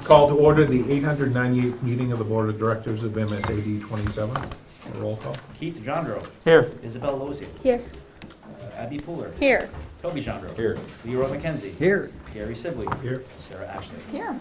Call to order the 898th meeting of the Board of Directors of MSAD 27. Roll call. Keith Jandro. Here. Isabel Lozier. Here. Abby Pooler. Here. Toby Jandro. Here. Leroy McKenzie. Here. Gary Sibley. Here. Sarah Ashley. Here.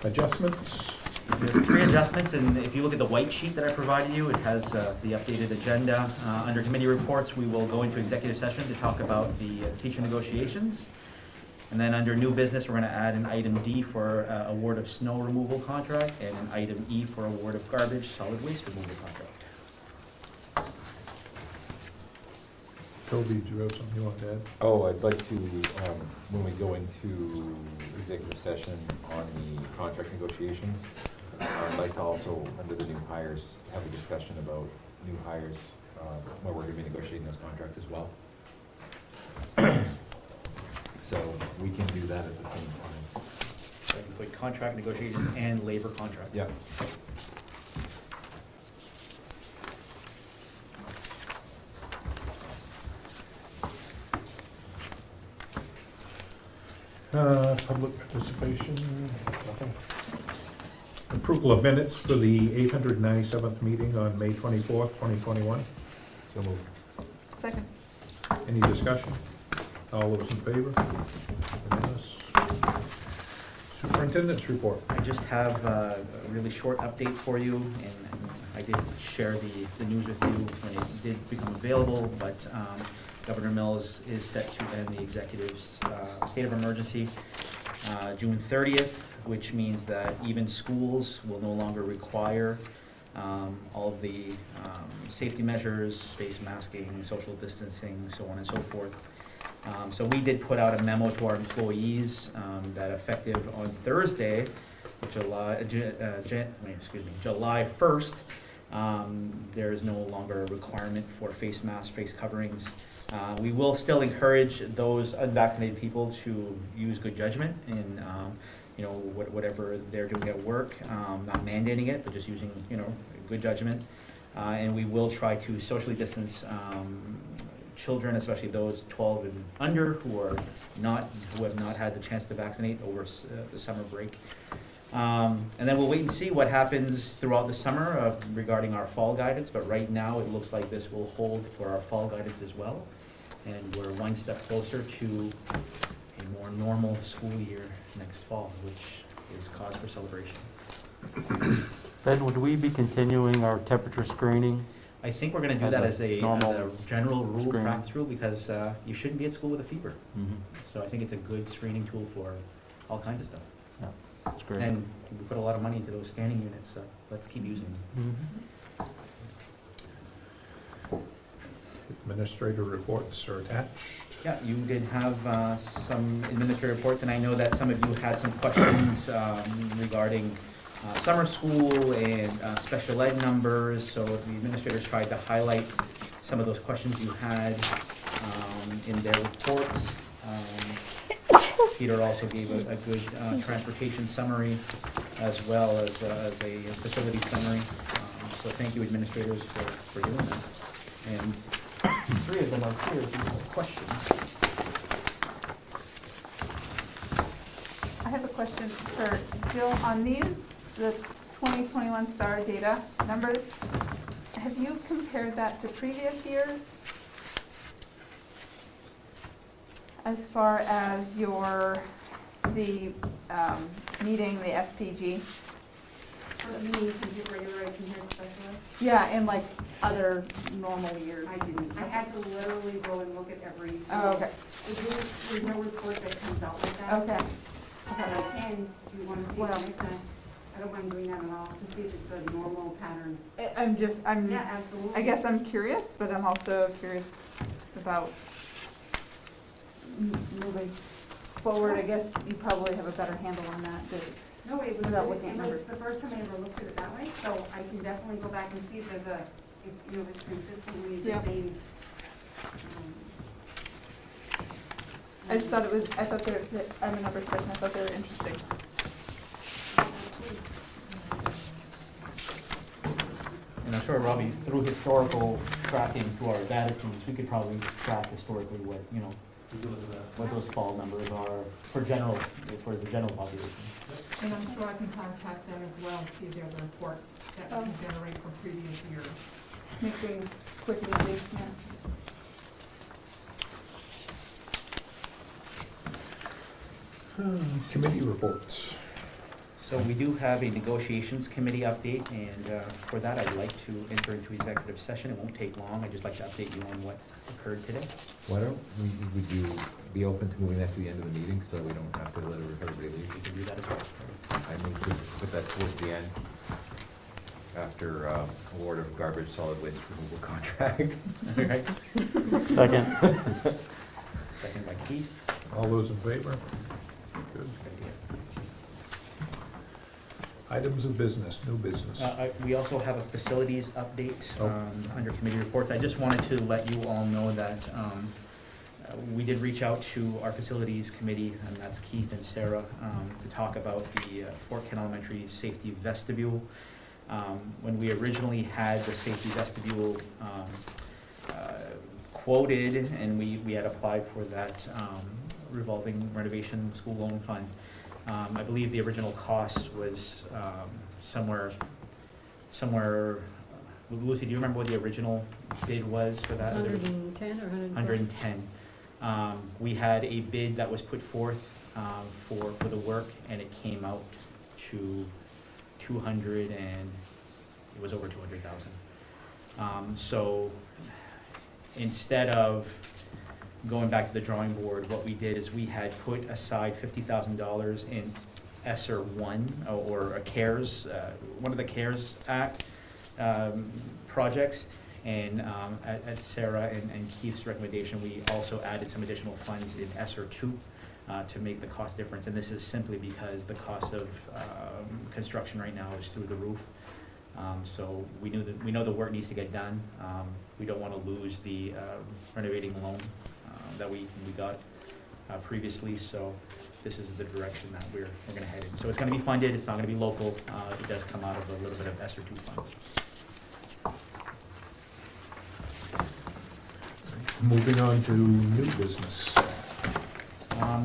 Adjustments. There are 3 adjustments, and if you look at the white sheet that I provided you, it has the updated agenda. Under committee reports, we will go into executive session to talk about the teacher negotiations. And then under new business, we're going to add an item D for award of snow removal contract and an item E for award of garbage solid waste removal contract. Toby, do you have something you want to add? Oh, I'd like to, when we go into executive session on the contract negotiations, I'd like to also, under the new hires, have a discussion about new hires, when we're gonna be negotiating those contracts as well. So we can do that at the same time. So I can put contract negotiations and labor contracts. Yeah. Public participation, nothing. Approval of minutes for the 897th meeting on May 24th, 2021. So move. Second. Any discussion? All those in favor? Unanimous. Superintendent's report. I just have a really short update for you, and I did share the news with you when it did become available, but Governor Mills is set to end the executive's state of emergency June 30th, which means that even schools will no longer require all of the safety measures, face masking, social distancing, so on and so forth. So we did put out a memo to our employees that effective on Thursday, July 1st, there is no longer a requirement for face masks, face coverings. We will still encourage those unvaccinated people to use good judgment in whatever they're doing at work, not mandating it, but just using good judgment. And we will try to socially distance children, especially those 12 and under who have not had the chance to vaccinate over the summer break. And then we'll wait and see what happens throughout the summer regarding our fall guidance, but right now it looks like this will hold for our fall guidance as well. And we're one step closer to a more normal school year next fall, which is cause for celebration. Ben, would we be continuing our temperature screening? I think we're going to do that as a general rule, screening. practice rule, because you shouldn't be at school with a fever. Mm-hmm. So I think it's a good screening tool for all kinds of stuff. Yeah, that's great. And we put a lot of money into those scanning units, so let's keep using them. Mhm. Administrator reports are attached. Yeah, you did have some administrative reports, and I know that some of you had some questions regarding summer school and special ed numbers, so the administrators tried to highlight some of those questions you had in their reports. Peter also gave a good transportation summary as well as a facility summary. So thank you, administrators, for doing that. And 3 of them are here if you have questions. I have a question for Jill on these, the 2021 STAR data numbers. Have you compared that to previous years? As far as meeting the SPG? What you mean, regular ed compared to special ed? Yeah, in like other normal years. I didn't. I had to literally go and look at every. Oh, okay. There's no report that comes out like that. Okay. But I can, if you want to see it next time. I don't mind doing that at all, to see if it's a normal pattern. Yeah, absolutely. I guess I'm curious, but I'm also curious about moving forward. I guess you probably have a better handle on that. No, it without looking at was numbers. the first time I ever looked at it that way, so I can definitely go back and see if there's if it's consistently the same. I just thought I'm a numbers person, I thought they were interesting. And I'll sure, Robby, through historical tracking through our data teams, we could probably track historically what, you know, what those fall numbers are for the general population. And I'm sure I can contact them as well, see if there's a report that we can generate from previous years. Make things quick and easy, yeah. Committee reports. So we do have a negotiations committee update, and for that, I'd like to enter into executive session. It won't take long. I'd just like to update you on what occurred today. Why don't, would you be open to moving that to the end of the meeting, so we don't have to let everybody leave? We can do that as well. I move to put that towards the end, after award of garbage solid waste removal contract. All right. Second. Second by Keith. All those in favor? Good. Items of business, new business. We also have a facilities update Oh. under committee reports. I just wanted to let you all know that we did reach out to our facilities committee, and that's Keith and Sarah, to talk about the Fort Kent Elementary safety vestibule. When we originally had the safety vestibule quoted, and we had applied for that revolving renovation school loan fund, I believe the original cost was somewhere, Lucy, do you remember what the original bid was for that? 110 or 110? 110. We had a bid that was put forth for the work, and it came out to 200, and it was over 200,000. So instead of going back to the drawing board, what we did is we had put aside $50,000 in ESSER 1, or a CARES, one of the CARES Act projects, and at Sarah and Keith's recommendation, we also added some additional funds in ESSER 2 to make the cost difference, and this is simply because the cost of construction right now is through the roof. So we know the work needs to get done. We don't want to lose the renovating loan that we got previously, so this is the direction that we're going to head in. So it's going to be funded, it's not going to be local, it does come out of a little bit of ESSER 2 funds. Moving on to new business.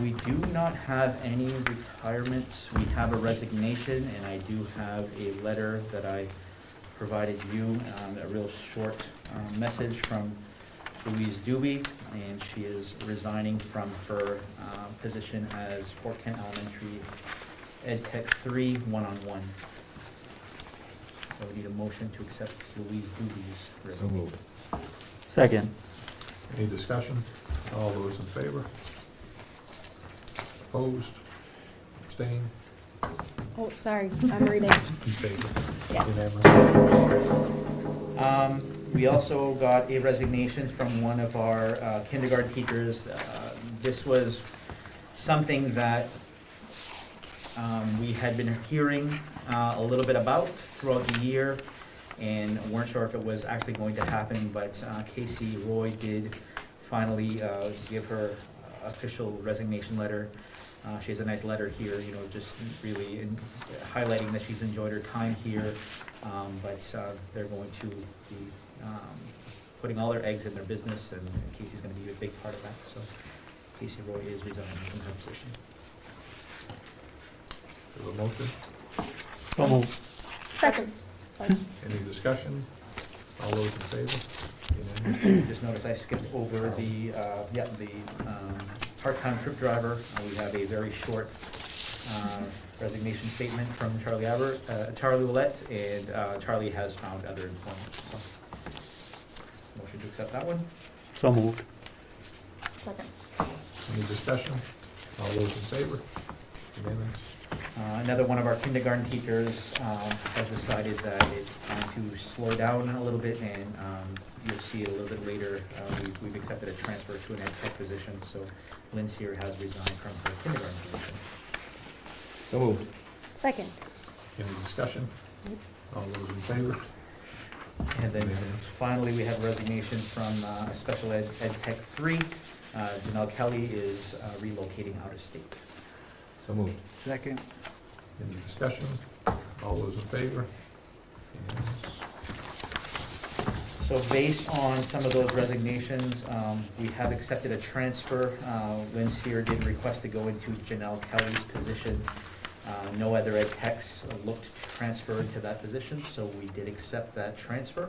We do not have any retirements. We have a resignation, and I do have a letter that I provided you, a real short message from Louise Doobie, and she is resigning from her position as Fort Kent Elementary Ed Tech 3 one-on-one. So we need a motion to accept Louise Doobie's So resignation. moved. Second. Any discussion? All those in favor? Opposed? Abstained? Oh, sorry, I'm reading. In favor? Yes. Unanimous? We also got a resignation from one of our kindergarten teachers. This was something that we had been hearing a little bit about throughout the year, and weren't sure if it was actually going to happen, but Casey Roy did finally give her official resignation letter. She has a nice letter here, you know, just really highlighting that she's enjoyed her time here, but they're going to be putting all their eggs in their business, and Casey's going to be a big part of that. So Casey Roy is resigning from her position. Do a motion? So moved. Second. Any discussion? All those in favor? Unanimous? Just notice I skipped over the part-time trip driver. We have a very short resignation statement from Charlie Ouellette, and Charlie has found other employment. So, motion to accept that one. So moved. Second. Any discussion? All those in favor? Unanimous? Another one of our kindergarten teachers has decided that it's time to slow down a little bit, and you'll see a little bit later, we've accepted a transfer to an ed tech position, so Lynn Sear has resigned from her kindergarten position. So moved. Second. Any discussion? All those in favor? And then Unanimous. finally, we have a resignation from Special Ed Tech 3. Janelle Kelly is relocating out of state. So moved. Second. Any discussion? All those in favor? Unanimous? So based on some of those resignations, we have accepted a transfer. Lynn Sear did request to go into Janelle Kelly's position. No other ed techs looked to transfer into that position, so we did accept that transfer.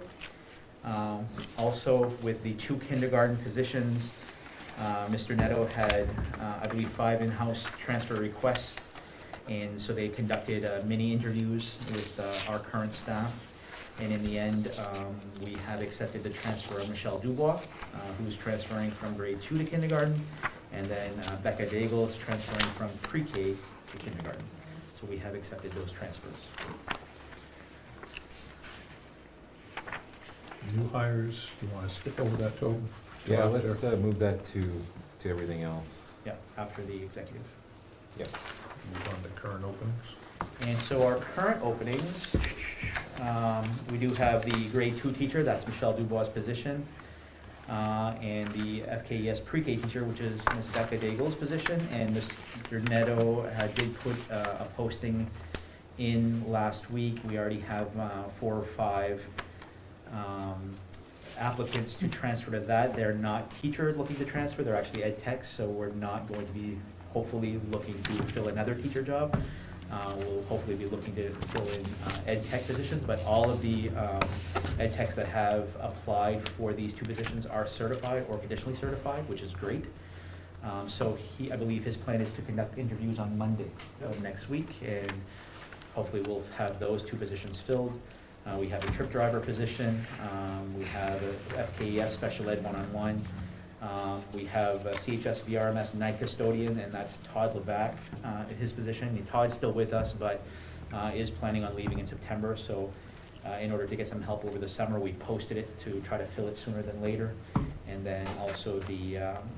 Also, with the 2 kindergarten positions, Mr. Nadeau had, I believe, 5 in-house transfer requests, and so they conducted mini interviews with our current staff. And in the end, we have accepted the transfer of Michelle Dubois, who's transferring from grade 2 to kindergarten, and then Becca Daigle is transferring from pre-K to kindergarten. So we have accepted those transfers. New hires, do you want to skip over that, Toby? Yeah, let's move that to everything else. Yeah, after the executive. Yep. Move on to current openings. And so our current openings, we do have the grade 2 teacher, that's Michelle Dubois' position, and the FKES pre-K teacher, which is Ms. Becca Daigle's position, and Mr. Nadeau did put a posting in last week. We already have 4 or 5 applicants to transfer to that. They're not teachers looking to transfer, they're actually ed techs, so we're not going to be hopefully looking to fill another teacher job. We'll hopefully be looking to fill in ed tech positions, but all of the ed techs that have applied for these 2 positions are certified or conditionally certified, which is great. So I believe his plan is to conduct interviews on Monday of next week, and hopefully we'll have those 2 positions filled. We have a trip driver position, we have a FKES special ed one-on-one, we have a CHS VRMS night custodian, and that's Todd Levac in his position. Todd's still with us, but is planning on leaving in September, so in order to get some help over the summer, we posted it to try to fill it sooner than later. And then also the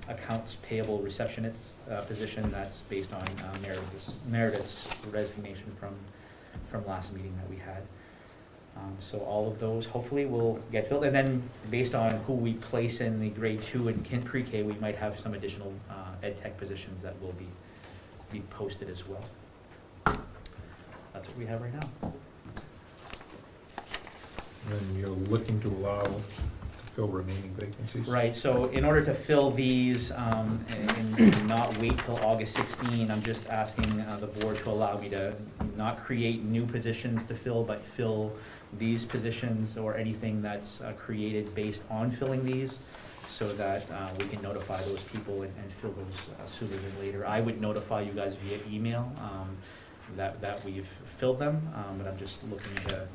accounts payable receptionist position, that's based on Meredith's resignation from last meeting that we had. So all of those hopefully will get filled, and then based on who we place in the grade 2 and pre-K, we might have some additional ed tech positions that will be posted as well. That's what we have right now. And you're looking to allow to fill remaining vacancies? Right, so in order to fill these and not wait till August 16, I'm just asking the board to allow me to not create new positions to fill, but fill these positions or anything that's created based on filling these, so that we can notify those people and fill those sooner than later. I would notify you guys via email that we've filled them, but I'm just looking to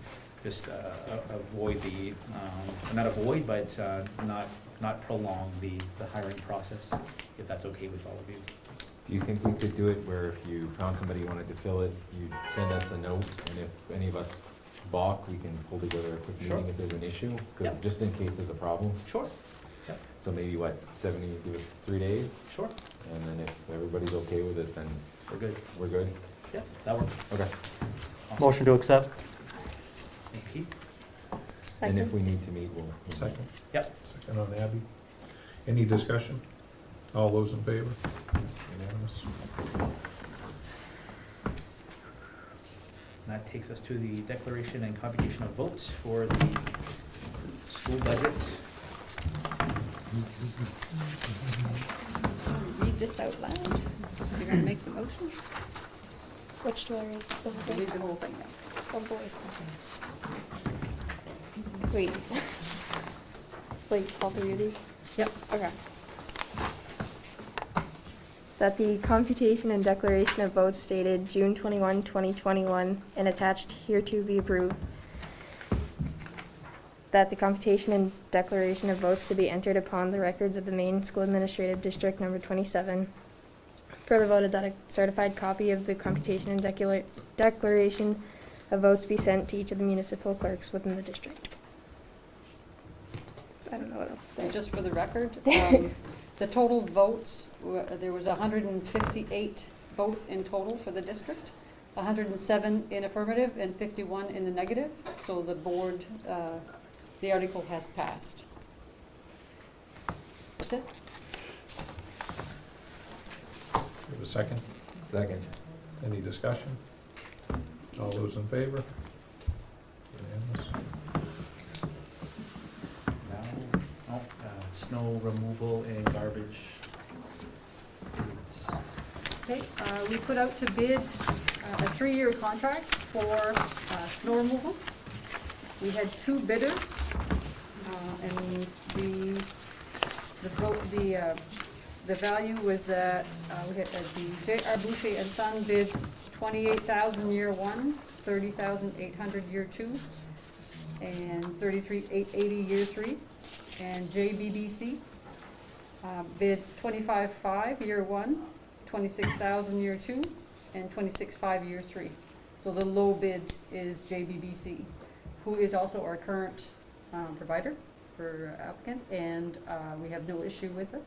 avoid the, not avoid, but not prolong the hiring process, if that's okay with all of you. Do you think we could do it where if you found somebody who wanted to fill it, you'd send us a note, and if any of us balk, we can pull together a quick Sure. meeting if there's an issue? Because Yep. just in case there's a problem. Sure. Yep. So maybe give us 3 days, Sure. and then if everybody's okay with it, then We're good. we're good? Yeah, that works. Okay. Awesome. Motion to accept? Thank you. And if Second. we need to meet, we'll. Second? Yep. Second on Abby. Any discussion? All those in favor? Unanimous. And that takes us to the declaration and computation of votes for the school budget. Read this out loud. You're gonna make the motion? Which do I read? The whole thing? Read the whole thing now. Oh, boys. Wait. Wait, all 3 of these? Yep. Okay. That the computation and declaration of votes dated June 21, 2021, and attached hereto be approved. That the computation and declaration of votes to be entered upon the records of the Maine School Administrative District Number 27. Further voted that a certified copy of the computation and declaration of votes be sent to each of the municipal clerks within the district. I don't know what else to say. And just for the record, the total votes, there was 158 votes in total for the district, 107 in affirmative and 51 in the negative. So the board, the article has passed. That's it. We have a second? Second. Any discussion? All those in favor? Unanimous. snow removal and garbage. Okay, we put out to bid a 3-year contract for snow removal. We had 2 bidders, and the value was that we had the J.R. Boucher and Son bid $28,000 year 1, $30,800 year 2, and $33,880 year 3. And JBBC bid $25,500 year 1, $26,000 year 2, and $26,500 year 3. So the low bid is JBBC, who is also our current provider for applicant, and we have no issue with it.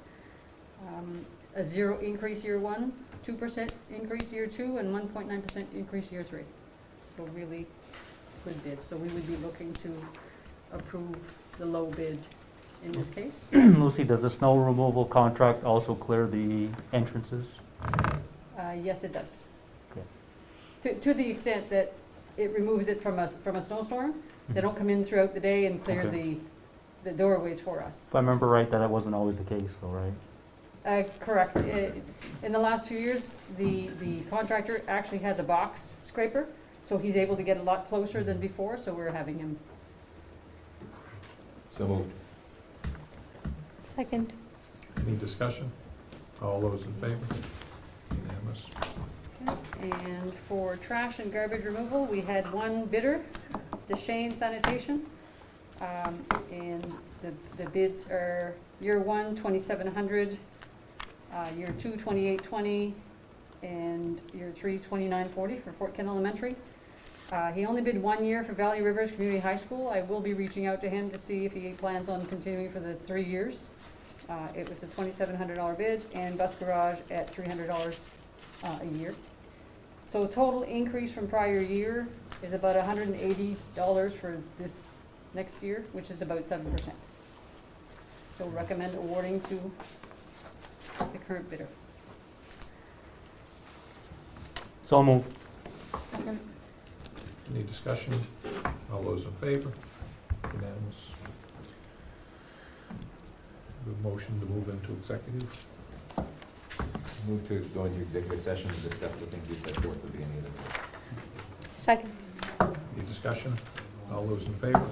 A 0 increase year 1, 2% increase year 2, and 1.9% increase year 3. So really good bid. So we would be looking to approve the low bid in this case. Lucy, does the snow removal contract also clear the entrances? Yes, it does. Okay. To the extent that it removes it from a snowstorm. They don't come in throughout the day and clear Okay. the doorways for us. If I remember right, that wasn't always the case though, right? Correct. In the last few years, the contractor actually has a box scraper, so he's able to get a lot closer than before, so we're having him. So moved. Second. Any discussion? All those in favor? Unanimous. And for trash and garbage removal, we had 1 bidder, Deshane Sanitation. And the bids are year 1, $2,700, year 2, $2,820, and year 3, $2,940 for Fort Kent Elementary. He only bid 1 year for Valley Rivers Community High School. I will be reaching out to him to see if he plans on continuing for the 3 years. It was a $2,700 bid, and bus garage at $300 a year. So total increase from prior year is about $180 for this next year, which is about 7%. So recommend awarding to the current bidder. So moved. Second. Any discussion? All those in favor? Unanimous. The motion to move into executive. Move to go into executive session to discuss the things we set forth at the beginning of the meeting. Second. Any discussion? All those in favor?